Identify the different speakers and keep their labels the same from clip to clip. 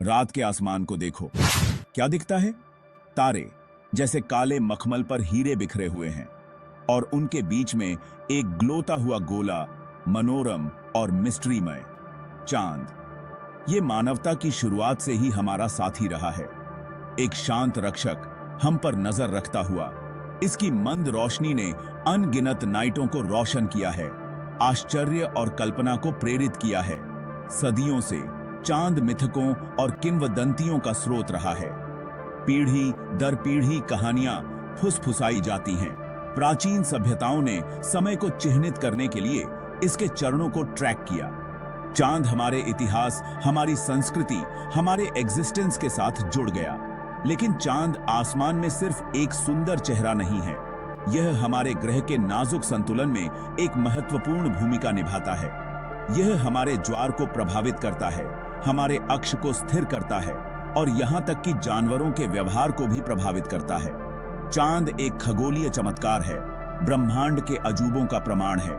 Speaker 1: रात के आसमान को देखो, क्या दिखता है? तारे जैसे काले मखमल पर हीरे बिखरे हुए हैं और उनके बीच में एक ग्लोता हुआ गोला, मनोरम और मिस्ट्रीमय चांद। ये मानवता की शुरुआत से ही हमारा साथी रहा है, एक शांत रक्षक, हम पर नजर रखता हुआ। इसकी मंद रोशनी ने अनगिनत नाइटों को रोशन किया है, आश्चर्य और कल्पना को प्रेरित किया है। सदियों से चांद मिथकों और किंवदंतियों का स्रोत रहा है। पीढ़ी दर पीढ़ी कहानियां फुसफुसाई जाती हैं। प्राचीन सभ्यताओं ने समय को चिह्नित करने के लिए इसके चरणों को ट्रैक किया। चांद हमारे इतिहास, हमारी संस्कृति, हमारे एग्जिस्टेंस के साथ जुड़ गया। लेकिन चांद आसमान में सिर्फ एक सुंदर चेहरा नहीं है, यह हमारे ग्रह के नाजुक संतुलन में एक महत्वपूर्ण भूमिका निभाता है। यह हमारे ज्वार को प्रभावित करता है, हमारे अक्ष को स्थिर करता है और यहां तक कि जानवरों के व्यवहार को भी प्रभावित करता है। चांद एक खगोलीय चमत्कार है, ब्रह्मांड के अजूबों का प्रमाण है।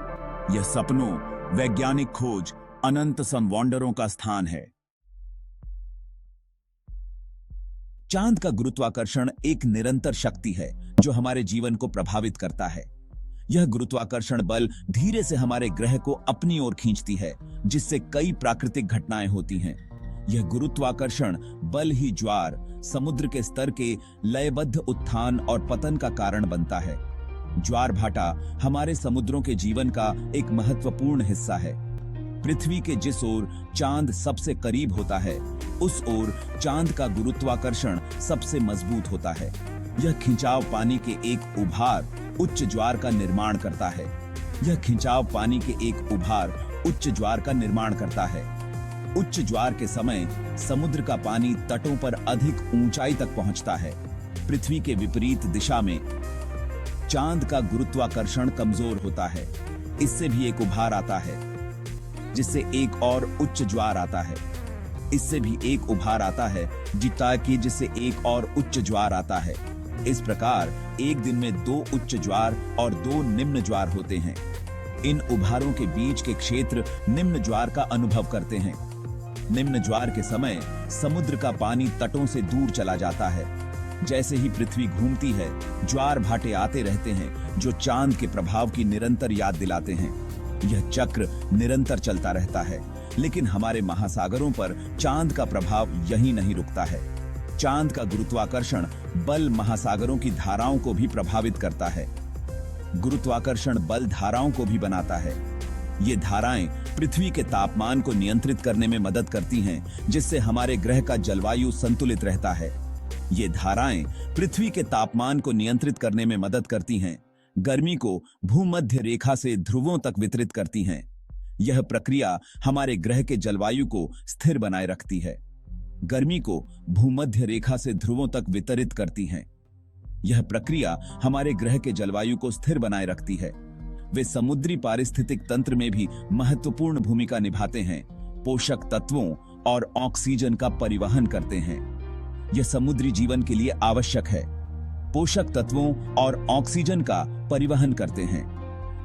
Speaker 1: यह सपनों, वैज्ञानिक खोज, अनंत संवंडरों का स्थान है। चांद का गुरुत्वाकर्षण एक निरंतर शक्ति है जो हमारे जीवन को प्रभावित करता है। यह गुरुत्वाकर्षण बल धीरे से हमारे ग्रह को अपनी ओर खींचती है, जिससे कई प्राकृतिक घटनाएं होती हैं। यह गुरुत्वाकर्षण बल ही ज्वार, समुद्र के स्तर के लयबद्ध उत्थान और पतन का कारण बनता है। ज्वार भाटा हमारे समुद्रों के जीवन का एक महत्वपूर्ण हिस्सा है। पृथ्वी के जिस ओर चांद सबसे करीब होता है, उस ओर चांद का गुरुत्वाकर्षण सबसे मजबूत होता है। यह खिंचाव पानी के एक उभार उच्च ज्वार का निर्माण करता है। यह खिंचाव पानी के एक उभार उच्च ज्वार का निर्माण करता है। उच्च ज्वार के समय समुद्र का पानी तटों पर अधिक ऊंचाई तक पहुंचता है। पृथ्वी के विपरीत दिशा में चांद का गुरुत्वाकर्षण कमजोर होता है। इससे भी एक उभार आता है, जिससे एक और उच्च ज्वार आता है। इससे भी एक उभार आता है जिससे एक और उच्च ज्वार आता है। इस प्रकार एक दिन में 2 उच्च ज्वार और 2 निम्न ज्वार होते हैं। इन उभारों के बीच के क्षेत्र निम्न ज्वार का अनुभव करते हैं। निम्न ज्वार के समय समुद्र का पानी तटों से दूर चला जाता है। जैसे ही पृथ्वी घूमती है, ज्वार भाटे आते रहते हैं जो चांद के प्रभाव की निरंतर याद दिलाते हैं। यह चक्र निरंतर चलता रहता है, लेकिन हमारे महासागरों पर चांद का प्रभाव यहीं नहीं रुकता है। चांद का गुरुत्वाकर्षण बल महासागरों की धाराओं को भी प्रभावित करता है। गुरुत्वाकर्षण बल धाराओं को भी बनाता है। ये धाराएं पृथ्वी के तापमान को नियंत्रित करने में मदद करती हैं, जिससे हमारे ग्रह का जलवायु संतुलित रहता है। ये धाराएं पृथ्वी के तापमान को नियंत्रित करने में मदद करती हैं, गर्मी को भूमध्य रेखा से ध्रुवों तक वितरित करती हैं। यह प्रक्रिया हमारे ग्रह के जलवायु को स्थिर बनाए रखती है। गर्मी को भूमध्य रेखा से ध्रुवों तक वितरित करती हैं। यह प्रक्रिया हमारे ग्रह के जलवायु को स्थिर बनाए रखती है। वे समुद्री पारिस्थितिक तंत्र में भी महत्वपूर्ण भूमिका निभाते हैं, पोषक तत्वों और ऑक्सीजन का परिवहन करते हैं। यह समुद्री जीवन के लिए आवश्यक है। पोषक तत्वों और ऑक्सीजन का परिवहन करते हैं।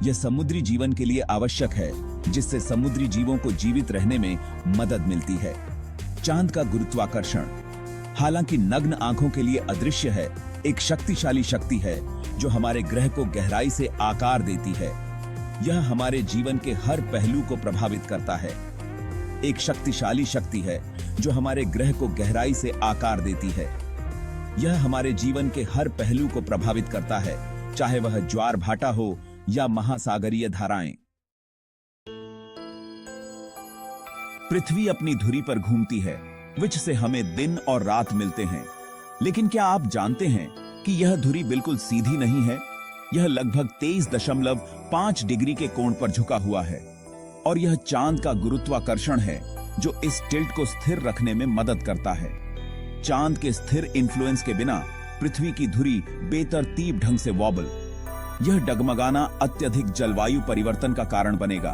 Speaker 1: यह समुद्री जीवन के लिए आवश्यक है, जिससे समुद्री जीवों को जीवित रहने में मदद मिलती है। चांद का गुरुत्वाकर्षण, हालांकि नग्न आंखों के लिए अदृश्य है, एक शक्तिशाली शक्ति है जो हमारे ग्रह को गहराई से आकार देती है। यह हमारे जीवन के हर पहलू को प्रभावित करता है। एक शक्तिशाली शक्ति है जो हमारे ग्रह को गहराई से आकार देती है। यह हमारे जीवन के हर पहलू को प्रभावित करता है, चाहे वह ज्वार भाटा हो या महासागरीय धाराएं। पृथ्वी अपनी धुरी पर घूमती है, विच से हमें दिन और रात मिलते हैं। लेकिन क्या आप जानते हैं कि यह धुरी बिल्कुल सीधी नहीं है? यह लगभग 23.5 डिग्री के कोण पर झुका हुआ है और यह चांद का गुरुत्वाकर्षण है जो इस टिल्ट को स्थिर रखने में मदद करता है। चांद के स्थिर इन्फ्लुएंस के बिना पृथ्वी की धुरी बेतरतीब ढंग से वॉबल, यह डगमगाना अत्यधिक जलवायु परिवर्तन का कारण बनेगा,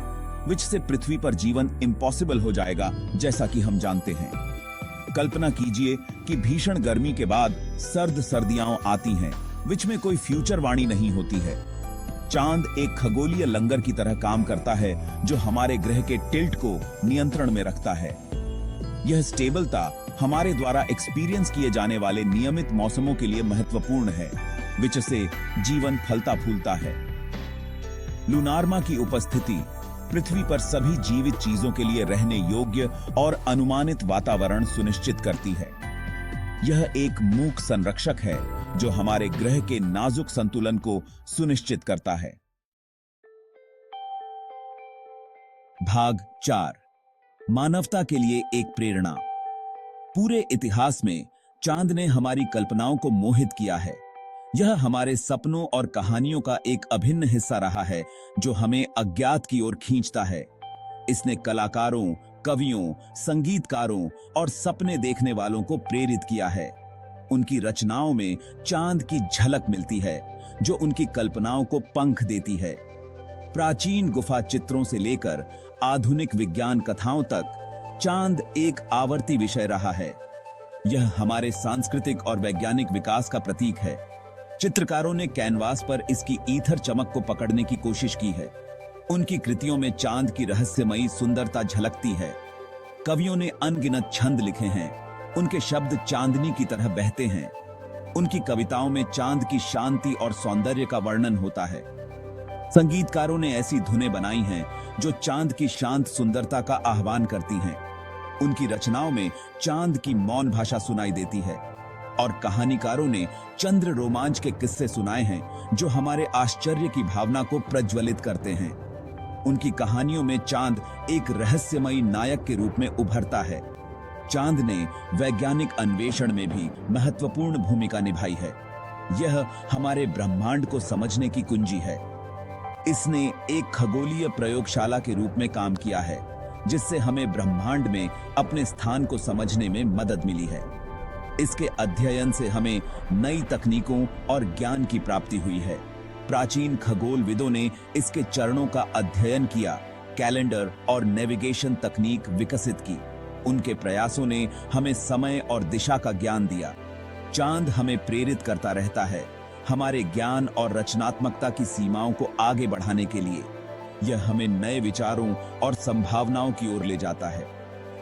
Speaker 1: विच से पृथ्वी पर जीवन इम्पॉसिबल हो जाएगा, जैसा कि हम जानते हैं। कल्पना कीजिए कि भीषण गर्मी के बाद सर्द सर्दियां आती हैं, विच में कोई फ्यूचर वाणी नहीं होती है। चांद एक खगोलीय लंगर की तरह काम करता है जो हमारे ग्रह के टिल्ट को नियंत्रण में रखता है। यह स्टेबलता हमारे द्वारा एक्सपीरियंस किए जाने वाले नियमित मौसमों के लिए महत्वपूर्ण है, जिससे जीवन फलता फूलता है। लूनार्मा की उपस्थिति पृथ्वी पर सभी जीवित चीजों के लिए रहने योग्य और अनुमानित वातावरण सुनिश्चित करती है। यह एक मूक संरक्षक है जो हमारे ग्रह के नाजुक संतुलन को सुनिश्चित करता है। भाग 4, मानवता के लिए एक प्रेरणा। पूरे इतिहास में चांद ने हमारी कल्पनाओं को मोहित किया है। यह हमारे सपनों और कहानियों का एक अभिन्न हिस्सा रहा है जो हमें अज्ञात की ओर खींचता है। इसने कलाकारों, कवियों, संगीतकारों और सपने देखने वालों को प्रेरित किया है। उनकी रचनाओं में चांद की झलक मिलती है जो उनकी कल्पनाओं को पंख देती है। प्राचीन गुफा चित्रों से लेकर आधुनिक विज्ञान कथाओं तक चांद एक आवर्ती विषय रहा है। यह हमारे सांस्कृतिक और वैज्ञानिक विकास का प्रतीक है। चित्रकारों ने कैनवास पर इसकी ईथर चमक को पकड़ने की कोशिश की है। उनकी कृतियों में चांद की रहस्यमयी सुंदरता झलकती है। कवियों ने अनगिनत छंद लिखे हैं। उनके शब्द चांदनी की तरह बहते हैं। उनकी कविताओं में चांद की शांति और सौंदर्य का वर्णन होता है। संगीतकारों ने ऐसी धुनें बनाई हैं जो चांद की शांत सुंदरता का आह्वान करती हैं। उनकी रचनाओं में चांद की मौन भाषा सुनाई देती है। और कहानीकारों ने चंद्र रोमांच के किस्से सुनाए हैं जो हमारे आश्चर्य की भावना को प्रज्वलित करते हैं। उनकी कहानियों में चांद एक रहस्यमयी नायक के रूप में उभरता है। चांद ने वैज्ञानिक अन्वेषण में भी महत्वपूर्ण भूमिका निभाई है। यह हमारे ब्रह्मांड को समझने की कुंजी है। इसने एक खगोलीय प्रयोगशाला के रूप में काम किया है जिससे हमें ब्रह्मांड में अपने स्थान को समझने में मदद मिली है। इसके अध्ययन से हमें नई तकनीकों और ज्ञान की प्राप्ति हुई है। प्राचीन खगोलविदों ने इसके चरणों का अध्ययन किया, कैलेंडर और नेविगेशन तकनीक विकसित की। उनके प्रयासों ने हमें समय और दिशा का ज्ञान दिया। चांद हमें प्रेरित करता रहता है, हमारे ज्ञान और रचनात्मकता की सीमाओं को आगे बढ़ाने के लिए। यह हमें नए विचारों और संभावनाओं की ओर ले जाता है।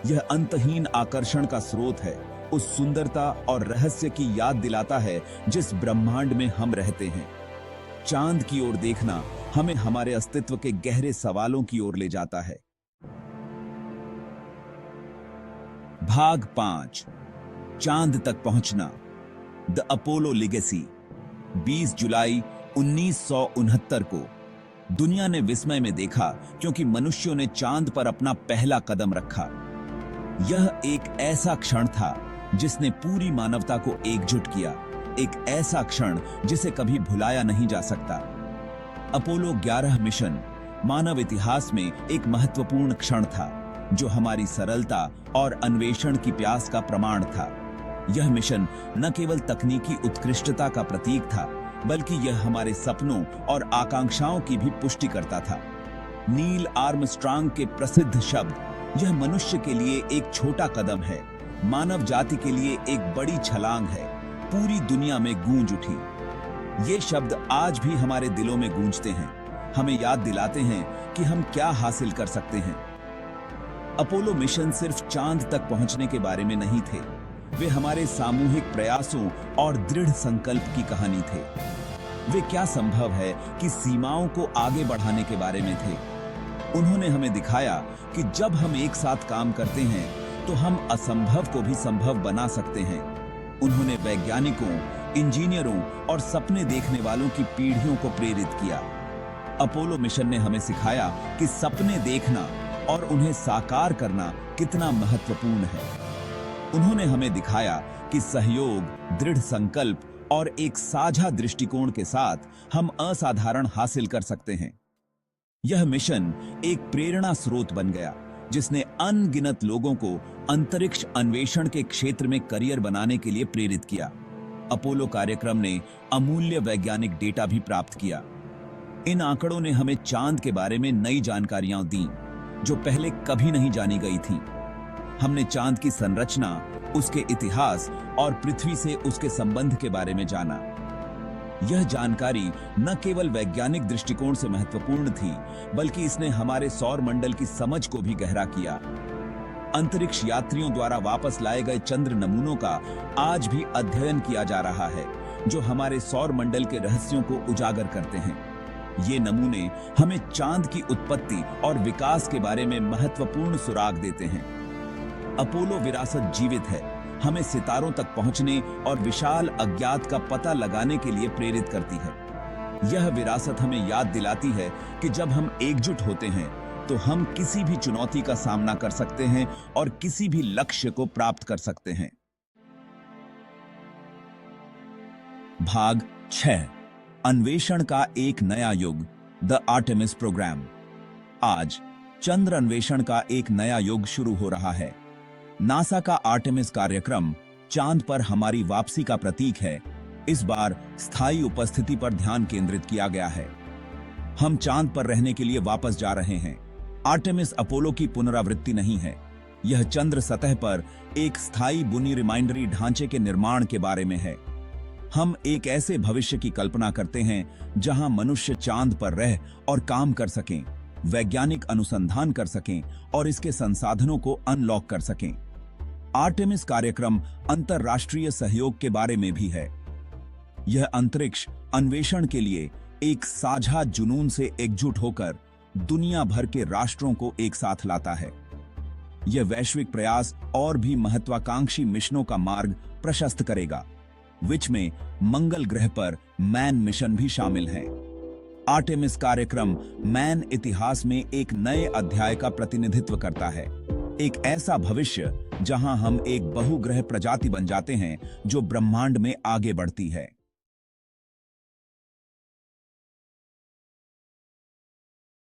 Speaker 1: यह अंतहीन आकर्षण का स्रोत है, उस सुंदरता और रहस्य की याद दिलाता है जिस ब्रह्मांड में हम रहते हैं। चांद की ओर देखना हमें हमारे अस्तित्व के गहरे सवालों की ओर ले जाता है। भाग 5, चांद तक पहुंचना, द अपोलो लीगेसी। 20 जुलाई 1969 को दुनिया ने विस्मय में देखा क्योंकि मनुष्यों ने चांद पर अपना पहला कदम रखा। यह एक ऐसा क्षण था जिसने पूरी मानवता को एकजुट किया, एक ऐसा क्षण जिसे कभी भुलाया नहीं जा सकता। अपोलो 11 मिशन मानव इतिहास में एक महत्वपूर्ण क्षण था जो हमारी सरलता और अन्वेषण की प्यास का प्रमाण था। यह मिशन न केवल तकनीकी उत्कृष्टता का प्रतीक था, बल्कि यह हमारे सपनों और आकांक्षाओं की भी पुष्टि करता था। नील आर्मस्ट्रांग के प्रसिद्ध शब्द, यह मनुष्य के लिए एक छोटा कदम है, मानव जाति के लिए एक बड़ी छलांग है, पूरी दुनिया में गूंज उठी। ये शब्द आज भी हमारे दिलों में गूंजते हैं, हमें याद दिलाते हैं कि हम क्या हासिल कर सकते हैं। अपोलो मिशन सिर्फ चांद तक पहुंचने के बारे में नहीं थे, वे हमारे सामूहिक प्रयासों और दृढ़ संकल्प की कहानी थे। वे क्या संभव है कि सीमाओं को आगे बढ़ाने के बारे में थे। उन्होंने हमें दिखाया कि जब हम एक साथ काम करते हैं तो हम असंभव को भी संभव बना सकते हैं। उन्होंने वैज्ञानिकों, इंजीनियरों और सपने देखने वालों की पीढ़ियों को प्रेरित किया। अपोलो मिशन ने हमें सिखाया कि सपने देखना और उन्हें साकार करना कितना महत्वपूर्ण है। उन्होंने हमें दिखाया कि सहयोग, दृढ़ संकल्प और एक साझा दृष्टिकोण के साथ हम असाधारण हासिल कर सकते हैं। यह मिशन एक प्रेरणा स्रोत बन गया जिसने अनगिनत लोगों को अंतरिक्ष अन्वेषण के क्षेत्र में करियर बनाने के लिए प्रेरित किया। अपोलो कार्यक्रम ने अमूल्य वैज्ञानिक डेटा भी प्राप्त किया। इन आंकड़ों ने हमें चांद के बारे में नई जानकारियां दी जो पहले कभी नहीं जानी गई थीं। हमने चांद की संरचना, उसके इतिहास और पृथ्वी से उसके संबंध के बारे में जाना। यह जानकारी न केवल वैज्ञानिक दृष्टिकोण से महत्वपूर्ण थी, बल्कि इसने हमारे सौर मंडल की समझ को भी गहरा किया। अंतरिक्ष यात्रियों द्वारा वापस लाए गए चंद्र नमूनों का आज भी अध्ययन किया जा रहा है, जो हमारे सौर मंडल के रहस्यों को उजागर करते हैं। ये नमूने हमें चांद की उत्पत्ति और विकास के बारे में महत्वपूर्ण सुराग देते हैं। अपोलो विरासत जीवित है, हमें सितारों तक पहुंचने और विशाल अज्ञात का पता लगाने के लिए प्रेरित करती है। यह विरासत हमें याद दिलाती है कि जब हम एकजुट होते हैं तो हम किसी भी चुनौती का सामना कर सकते हैं और किसी भी लक्ष्य को प्राप्त कर सकते हैं। भाग 6, अन्वेषण का एक नया युग, द आर्टेमिस प्रोग्राम। आज चंद्र अन्वेषण का एक नया युग शुरू हो रहा है। नासा का आर्टेमिस कार्यक्रम चांद पर हमारी वापसी का प्रतीक है। इस बार स्थायी उपस्थिति पर ध्यान केंद्रित किया गया है। हम चांद पर रहने के लिए वापस जा रहे हैं। आर्टेमिस अपोलो की पुनरावृत्ति नहीं है, यह चंद्र सतह पर एक स्थायी बुनी रिमाइंडरी ढांचे के निर्माण के बारे में है। हम एक ऐसे भविष्य की कल्पना करते हैं जहां मनुष्य चांद पर रह और काम कर सकें, वैज्ञानिक अनुसंधान कर सकें और इसके संसाधनों को अनलॉक कर सकें। आर्टेमिस कार्यक्रम अंतरराष्ट्रीय सहयोग के बारे में भी है। यह अंतरिक्ष अन्वेषण के लिए एक साझा जुनून से एकजुट होकर दुनिया भर के राष्ट्रों को एक साथ लाता है। यह वैश्विक प्रयास और भी महत्वाकांक्षी मिशनों का मार्ग प्रशस्त करेगा, विच में मंगल ग्रह पर मैन मिशन भी शामिल है। आर्टेमिस कार्यक्रम मैन इतिहास में एक नए अध्याय का प्रतिनिधित्व करता है, एक ऐसा भविष्य जहां हम एक बहुग्रह प्रजाति बन जाते हैं जो ब्रह्मांड में आगे बढ़ती है।